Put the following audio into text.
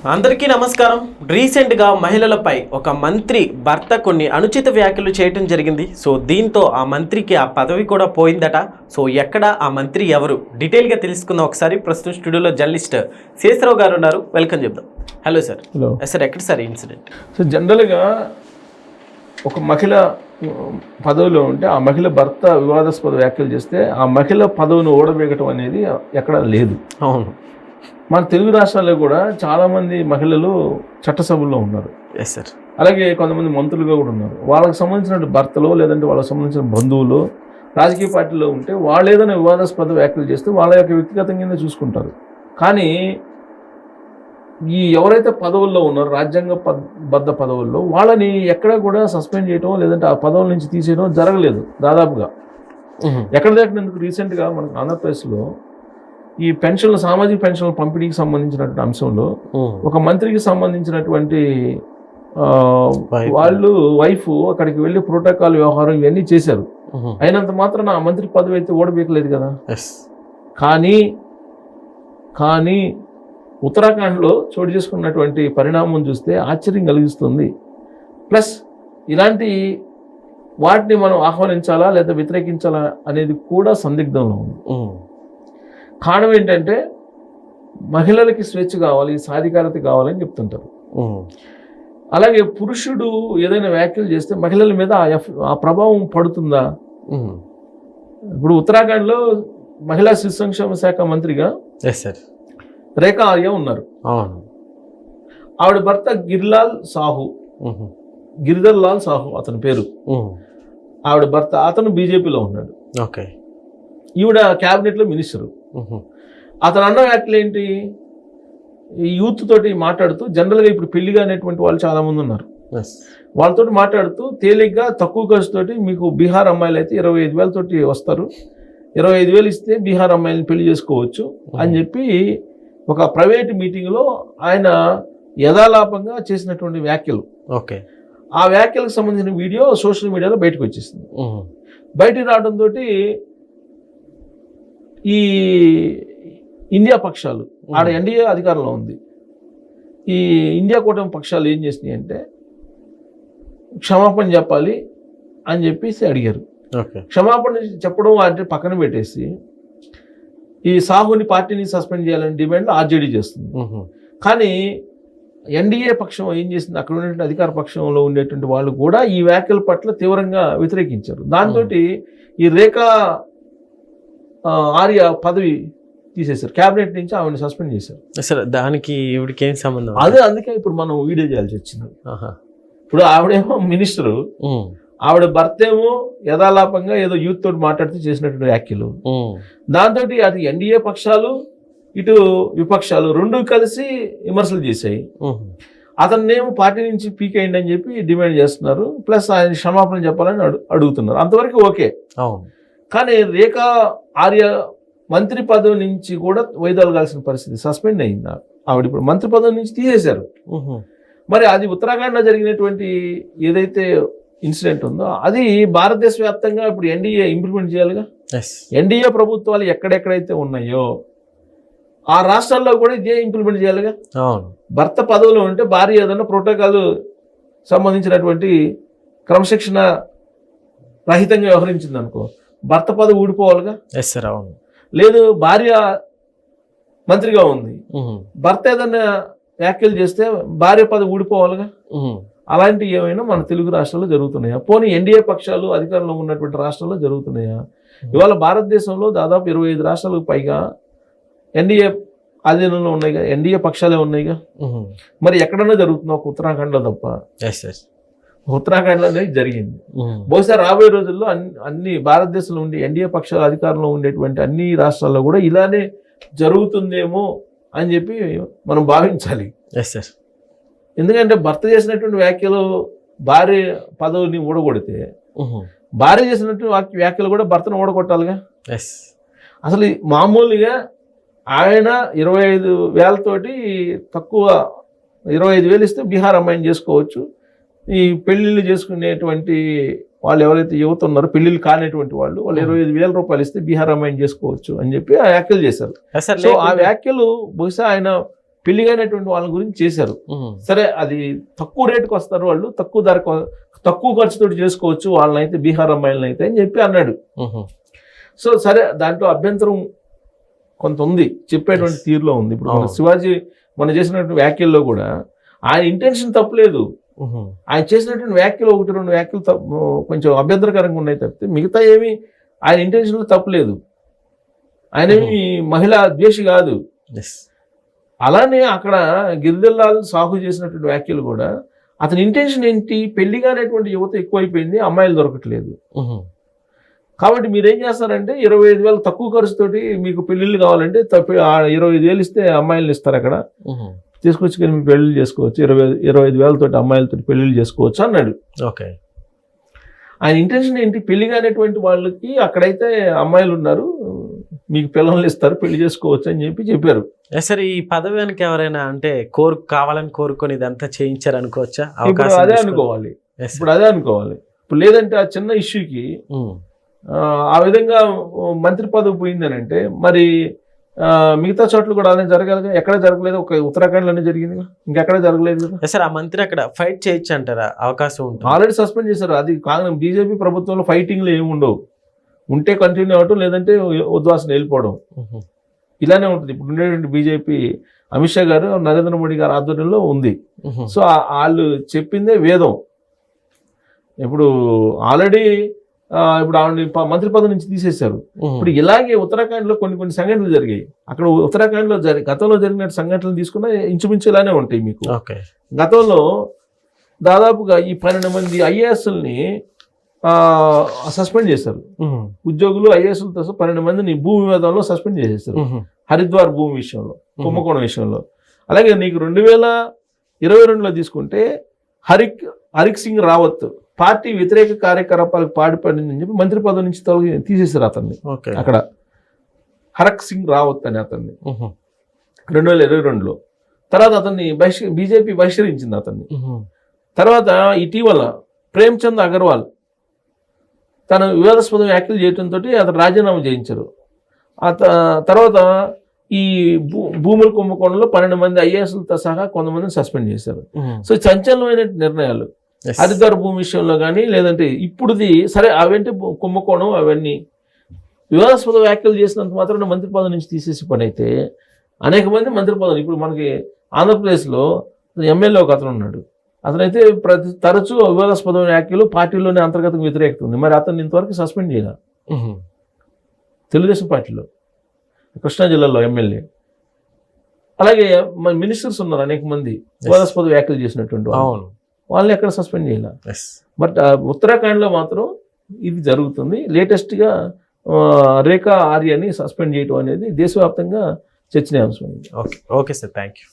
అందరికీ నమస్కారం. రీసెంట్గా మహిళలపై ఒక మంత్రి భర్త కొన్ని అనుచిత వ్యాఖ్యలు చేయటం జరిగింది. సో దీంతో ఆ మంత్రికి ఆ పదవి కూడా పోయిందట. సో ఎక్కడ ఆ మంత్రి ఎవరు డీటెయిల్గా తెలుసుకుందాం. ఒకసారి ప్రస్తుతం స్టూడియోలో జర్నలిస్ట్ శేషరావు గారు ఉన్నారు. వెల్కమ్ చెప్దాం. Hello sir. హలో సార్, ఎక్కడ సార్ ఇన్సిడెంట్? సో జనరల్గా ఒక మహిళ పదవిలో ఉంటే ఆ మహిళ భర్త వివాదాస్పద వ్యాఖ్యలు చేస్తే ఆ మహిళ పదవిని ఓడబేగటం అనేది ఎక్కడ లేదు. అవును, మన తెలుగు రాష్ట్రాల్లో కూడా చాలామంది మహిళలు చట్టసభల్లో ఉన్నారు. Yes sir. అలాగే కొంతమంది మంత్రులుగా కూడా ఉన్నారు. వాళ్ళకి సంబంధించిన భర్తలు లేదంటే వాళ్ళకి సంబంధించిన బంధువులు రాజకీయ పార్టీలో ఉంటే వాళ్ళు ఏదైనా వివాదాస్పద వ్యాఖ్యలు చేస్తే వాళ్ళ యొక్క వ్యక్తిగతం కింద చూసుకుంటారు. కానీ ఈ ఎవరైతే పదవుల్లో ఉన్నారో రాజ్యాంగబద్ధ పదవుల్లో వాళ్ళని ఎక్కడ కూడా సస్పెండ్ చేయడం లేదంటే ఆ పదవుల నుంచి తీసేయడం జరగలేదు దాదాపుగా. ఎక్కడ దగ్గర రీసెంట్గా మనకు ఆంధ్రప్రదేశ్లో ఈ పెన్షన్లు సామాజిక పెన్షన్ల పంపిణీకి సంబంధించినటువంటి అంశంలో ఒక మంత్రికి సంబంధించినటువంటి వాళ్ళు వైఫ్ అక్కడికి వెళ్ళి ప్రోటోకాల్ వ్యవహారం ఇవన్నీ చేశారు. అయినంత మాత్రం ఆ మంత్రి పదవి అయితే ఓడబీకలేదు కదా. కానీ ఉత్తరాఖండ్లో చోటు చేసుకున్నటువంటి పరిణామం చూస్తే ఆశ్చర్యం కలిగిస్తుంది. ప్లస్ ఇలాంటి వాటిని మనం ఆహ్వానించాలా లేదా వ్యతిరేకించాలా అనేది కూడా సందిగ్ధంలో ఉంది. కారణం ఏంటంటే మహిళలకి స్వేచ్ఛ కావాలి, సాధికారత కావాలని చెప్తుంటారు. అలాగే పురుషుడు ఏదైనా వ్యాఖ్యలు చేస్తే మహిళల మీద ఆ ప్రభావం పడుతుందా? ఇప్పుడు ఉత్తరాఖండ్లో మహిళా శిశు సంక్షేమ శాఖ మంత్రిగా రేఖా ఆర్య ఉన్నారు. ఆవిడ భర్త గిరిధర్ లాల్ సాహు అతని పేరు. ఆవిడ భర్త అతను బీజేపీలో ఉన్నాడు. ఈవిడ క్యాబినెట్లో మినిస్టరు. అతను అన్న వ్యాఖ్యలు ఏంటి? ఈ యూత్ తోటి మాట్లాడుతూ జనరల్గా ఇప్పుడు పెళ్లిగా అనేటువంటి వాళ్ళు చాలామంది ఉన్నారు. వాళ్ళతో మాట్లాడుతూ తేలిగ్గా తక్కువ ఖర్చుతోటి మీకు బీహార్ అమ్మాయిలు అయితే 25,000 తోటి వస్తారు, 25,000 ఇస్తే బీహార్ అమ్మాయిని పెళ్లి చేసుకోవచ్చు అని చెప్పి ఒక ప్రైవేట్ మీటింగ్లో ఆయన యథాలాపంగా చేసినటువంటి వ్యాఖ్యలు. ఆ వ్యాఖ్యలకు సంబంధించిన వీడియో సోషల్ మీడియాలో బయటకు వచ్చేసింది. బయటికి రావడంతో ఈ ఇండియా పక్షాలు, ఆడ ఎన్డీఏ అధికారంలో ఉంది, ఈ ఇండియా కూటమి పక్షాలు ఏం చేసినాయి అంటే క్షమాపణ చెప్పాలి అని చెప్పేసి అడిగారు. క్షమాపణ చెప్పడం అంటే పక్కన పెట్టేసి ఈ సాహుని పార్టీని సస్పెండ్ చేయాలని డిమాండ్ ఆర్జేడీ చేస్తుంది. కానీ ఎన్డీఏ పక్షం ఏం చేసింది? అక్కడ ఉన్నటువంటి అధికార పక్షంలో ఉండేటువంటి వాళ్ళు కూడా ఈ వ్యాఖ్యల పట్ల తీవ్రంగా వ్యతిరేకించారు. దాంతో ఈ రేఖా ఆర్య పదవి తీసేశారు, క్యాబినెట్ నుంచి ఆవిడని సస్పెండ్ చేశారు. అసలు దానికి ఇవిడికి ఏం సంబంధం? అదే అందుకే ఇప్పుడు మనం వీడియో చేయాల్సి వచ్చింది. ఇప్పుడు ఆవిడేమో మినిస్టరు, ఆవిడ భర్త ఏమో యథాలాపంగా ఏదో యూత్ తోటి మాట్లాడుతూ చేసినటువంటి వ్యాఖ్యలు. దాంతో అటు ఎన్డీఏ పక్షాలు ఇటు విపక్షాలు రెండు కలిసి విమర్శలు చేశాయి. అతన్నేమో పార్టీ నుంచి పీకేయండి అని చెప్పి డిమాండ్ చేస్తున్నారు. ప్లస్ ఆయన క్షమాపణ చెప్పాలని అడుగుతున్నారు. అంతవరకు ఓకే. కానీ రేఖా ఆర్య మంత్రి పదవి నుంచి కూడా వైదొలగాల్సిన పరిస్థితి, సస్పెండ్ అయింది ఆవిడ. ఇప్పుడు మంత్రి పదవి నుంచి తీసేశారు. మరి అది ఉత్తరాఖండ్లో జరిగినటువంటి ఏదైతే ఇన్సిడెంట్ ఉందో అది భారతదేశ వ్యాప్తంగా ఇప్పుడు ఎన్డీఏ ఇంప్లిమెంట్ చేయాలిగా. ఎన్డీఏ ప్రభుత్వాలు ఎక్కడెక్కడైతే ఉన్నాయో ఆ రాష్ట్రాల్లో కూడా ఇదే ఇంప్లిమెంట్ చేయాలిగా. భర్త పదవిలో ఉంటే భార్య ఏదైనా ప్రోటోకాల్ సంబంధించినటువంటి క్రమశిక్షణ రహితంగా వ్యవహరించింది అనుకో, భర్త పదవి ఊడిపోవాలిగా. లేదు, భార్య మంత్రిగా ఉంది, భర్త ఏదైనా వ్యాఖ్యలు చేస్తే భార్య పదవి ఊడిపోవాలిగా. అలాంటివి ఏమైనా మన తెలుగు రాష్ట్రాల్లో జరుగుతున్నాయా? పోనీ ఎన్డీఏ పక్షాలు అధికారంలో ఉన్నటువంటి రాష్ట్రాల్లో జరుగుతున్నాయా? ఇవాళ భారతదేశంలో దాదాపు 25 రాష్ట్రాలకు పైగా ఎన్డీఏ ఆధీనంలో ఉన్నాయిగా, ఎన్డీఏ పక్షాలే ఉన్నాయిగా. మరి ఎక్కడన్నా జరుగుతుందా? ఒక ఉత్తరాఖండ్లో తప్ప. ఉత్తరాఖండ్లోనే జరిగింది. బహుశా రాబోయే రోజుల్లో అన్ని భారతదేశంలో ఉండే ఎన్డీఏ పక్షాల అధికారంలో ఉండేటువంటి అన్ని రాష్ట్రాల్లో కూడా ఇలానే జరుగుతుందేమో అని చెప్పి మనం భావించాలి. ఎందుకంటే భర్త చేసినటువంటి వ్యాఖ్యలు భార్య పదవిని ఊడగొడితే భార్య చేసినటువంటి వ్యాఖ్యలు కూడా భర్తను ఊడగొట్టాలిగా. అసలు మామూలుగా ఆయన 25,000 తోటి తక్కువ 25,000 ఇస్తే బీహార్ అమ్మాయిని చేసుకోవచ్చు, ఈ పెళ్లిళ్ళు చేసుకునేటువంటి వాళ్ళు ఎవరైతే యువత ఉన్నారో పెళ్లిళ్ళు కానిటువంటి వాళ్ళు 25,000 రూపాయలు ఇస్తే బీహార్ అమ్మాయిని చేసుకోవచ్చు అని చెప్పి ఆ వ్యాఖ్యలు చేశారు. సో ఆ వ్యాఖ్యలు బహుశా ఆయన పెళ్లి కానటువంటి వాళ్ళ గురించి చేశారు. సరే అది తక్కువ రేటుకి వస్తారు వాళ్ళు, తక్కువ ధరకు తక్కువ ఖర్చుతో చేసుకోవచ్చు వాళ్ళనైతే, బీహార్ అమ్మాయిలను అయితే అని చెప్పి అన్నాడు. సో సరే దాంట్లో అభ్యంతరం కొంత ఉంది, చెప్పేటువంటి తీరులో ఉంది. ఇప్పుడు మన శివాజీ మనం చేసినటువంటి వ్యాఖ్యల్లో కూడా ఆయన ఇంటెన్షన్ తప్పలేదు, ఆయన చేసినటువంటి వ్యాఖ్యలు 1-2 వ్యాఖ్యలు కొంచెం అభ్యంతరకరంగా ఉన్నాయి తప్పితే మిగతా ఏమి ఆయన ఇంటెన్షన్లో తప్పలేదు. ఆయన ఏమి మహిళా ద్వేషి కాదు. అలానే అక్కడ గిరిజల్లాల్ సాహు చేసినటువంటి వ్యాఖ్యలు కూడా అతని ఇంటెన్షన్ ఏంటి, పెళ్లి కానటువంటి యువత ఎక్కువైపోయింది, అమ్మాయిలు దొరకట్లేదు. కాబట్టి మీరేం చేస్తారంటే 25,000 తక్కువ ఖర్చుతోటి మీకు పెళ్లిళ్ళు కావాలంటే 25,000 ఇస్తే అమ్మాయిలను ఇస్తారు, అక్కడ తీసుకొచ్చుకొని మీ పెళ్లిళ్ళు చేసుకోవచ్చు, 25,000 తోటి అమ్మాయిలతో పెళ్లిళ్ళు చేసుకోవచ్చు అన్నాడు. ఓకే, ఆయన ఇంటెన్షన్ ఏంటి, పెళ్లి కానటువంటి వాళ్ళకి అక్కడైతే అమ్మాయిలు ఉన్నారు, మీకు పిల్లల్ని ఇస్తారు, పెళ్లి చేసుకోవచ్చు అని చెప్పారు. సరే, ఈ పదవి వెనక ఎవరైనా అంటే కావాలని కోరుకొని ఇదంతా చేయించారు అనుకోవచ్చా? ఇప్పుడు అదే అనుకోవాలి. ఇప్పుడు లేదంటే ఆ చిన్న ఇష్యూకి ఆ విధంగా మంత్రి పదవి పోయిందని అంటే మరి మిగతా చోట్ల కూడా అలానే జరగాలి. ఎక్కడ జరగలేదు, ఒక ఉత్తరాఖండ్లోనే జరిగింది, ఇంకెక్కడ జరగలేదు కదా. సార్, ఆ మంత్రి అక్కడ ఫైట్ చేయొచ్చు అంటారా? అవకాశం ఉంటుంది. ఆల్రెడీ సస్పెండ్ చేశారు. అది కాంగ్రెస్ బీజేపీ ప్రభుత్వంలో ఫైటింగ్లు ఏమి ఉండవు, ఉంటే కంటిన్యూ అవటం, లేదంటే ఉద్వాసన వెళ్ళిపోవడం, ఇలానే ఉంటుంది. ఇప్పుడు ఉండేటువంటి బీజేపీ అమిత్ షా గారు, నరేంద్ర మోడీ గారు ఆధ్వర్యంలో ఉంది. సో వాళ్ళు చెప్పిందే వేదం. ఇప్పుడు ఆల్రెడీ ఇప్పుడు ఆవిడ మంత్రి పదవి నుంచి తీసేశారు. ఇప్పుడు ఇలాగే ఉత్తరాఖండ్లో కొన్ని సంఘటనలు జరిగాయి. అక్కడ ఉత్తరాఖండ్లో గతంలో జరిగిన సంఘటనలు తీసుకున్నా ఇంచుమించు ఇలానే ఉంటాయి మీకు. గతంలో దాదాపుగా ఈ 12 మంది ఐఏఎస్ని సస్పెండ్ చేశారు. ఉద్యోగులు ఐఏఎస్లతో 12 మందిని భూ వివాదంలో సస్పెండ్ చేసేసారు. హరిద్వార్ భూమి విషయంలో, కుంభకోణం విషయంలో. అలాగే నీకు 2022లో తీసుకుంటే హరిక్ సింగ్ రావత్ పార్టీ వ్యతిరేక కార్యకలాపాలకు పాటుపడిందని చెప్పి మంత్రి పదవి నుంచి తీసేశారు అతన్ని. అక్కడ హరక్ సింగ్ రావత్ అని అతన్ని 2022లో. తర్వాత అతన్ని బీజేపీ బహిష్కరించింది అతన్ని. తర్వాత ఇటీవల ప్రేమ్చంద్ అగర్వాల్ తన వివాదాస్పద వ్యాఖ్యలు చేయడంతో అతను రాజీనామా చేయించారు. తర్వాత ఈ భూముల కుంభకోణంలో 12 మంది ఐఏఎస్లతో సహా కొంతమందిని సస్పెండ్ చేశారు. సో సంచలనమైన నిర్ణయాలు హరిద్వార్ భూమి విషయంలో కానీ, లేదంటే ఇప్పుడుది సరే అవంటే కుంభకోణం, అవన్నీ వివాదాస్పద వ్యాఖ్యలు చేసినంత మాత్రం మంత్రి పదవి నుంచి తీసేసి పని అయితే అనేక మంది మంత్రి పదవులు. ఇప్పుడు మనకి ఆంధ్రప్రదేశ్లో ఎమ్మెల్యే ఒక అతను ఉన్నాడు, అతనైతే తరచూ వివాదాస్పద వ్యాఖ్యలు, పార్టీలోనే అంతర్గత వ్యతిరేకత ఉంది. మరి అతన్ని ఇంతవరకు సస్పెండ్ చేయాలి తెలుగుదేశం పార్టీలో, కృష్ణా జిల్లాలో ఎమ్మెల్యే. అలాగే మన మినిస్టర్స్ ఉన్నారు అనేక మంది వివాదాస్పద వ్యాఖ్యలు చేసినటువంటి వాళ్ళని ఎక్కడ సస్పెండ్ చేయాలి. బట్ ఉత్తరాఖండ్లో మాత్రం ఇది జరుగుతుంది. లేటెస్ట్గా రేఖా ఆర్యని సస్పెండ్ చేయడం అనేది దేశవ్యాప్తంగా చర్చనీయాంశం. Okay sir, thank you.